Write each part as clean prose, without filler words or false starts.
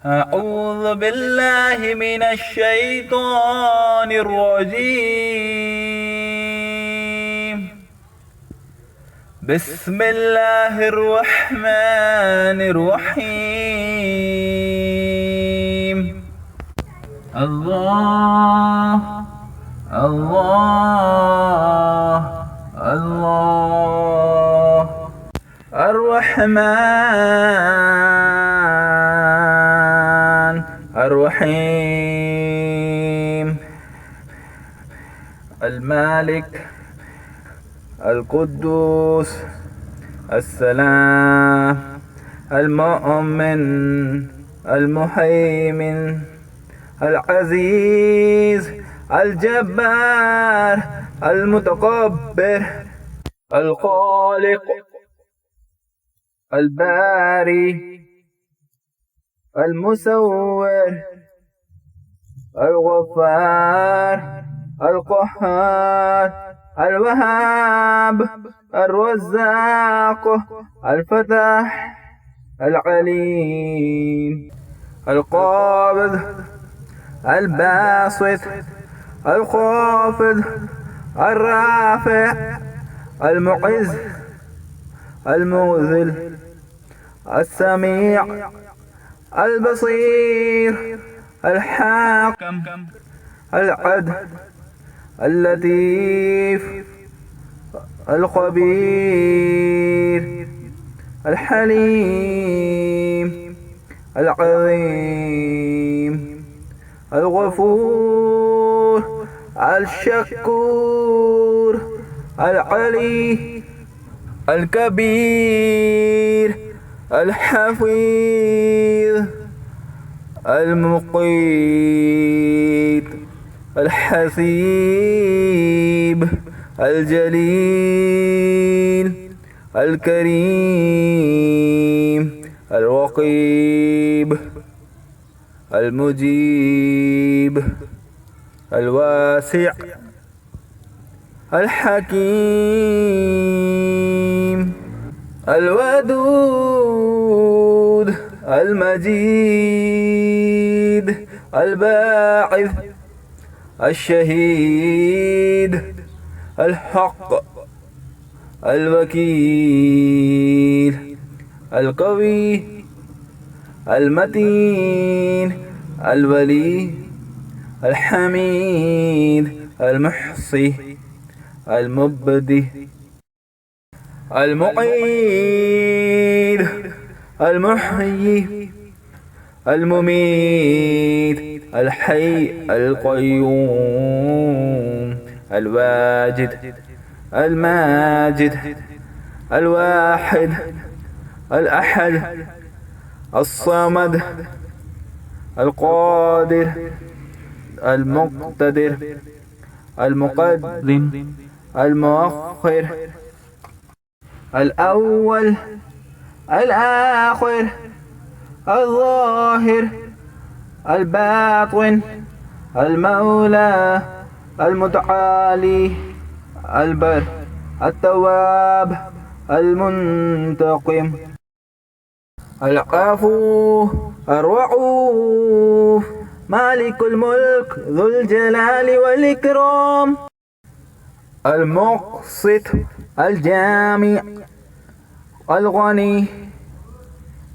أعوذ بالله من الشيطان الرجيم. بسم الله الرحمن الرحيم. الله الله الله الرحمن الرحيم. المالك القدوس السلام المؤمن المهيمن العزيز الجبار المتكبر الخالق الباري المصور الغفار القهار الوهاب الرزاق الفتاح العليم القابض الباسط الخافض الرافع المعز المذل السميع البصير الحاكم العدل اللطيف الخبير الحليم العظيم الغفور الشكور العلي الكبير الحفيظ المقيت الحسيب الجليل الكريم الرقيب المجيب الواسع الحكيم الودود المجيد الباعث الشهيد الحق الوكيل القوي المتين الولي الحميد المحصي المبدي المعيد المحيي المميت الحي القيوم الواجد الماجد الواحد الأحد الصمد القادر المقتدر المقدم المؤخر الأول الآخر الظاهر الباطن المولى المتعالي البر التواب المنتقم العفو الرؤوف مالك الملك ذو الجلال والإكرام المقسط الجامع الغني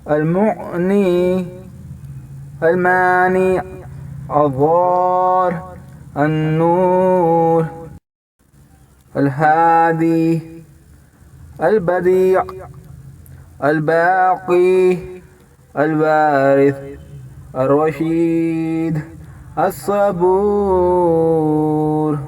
المغني المانع الضار النور الهادي البديع الباقي الوارث الرشيد الصبور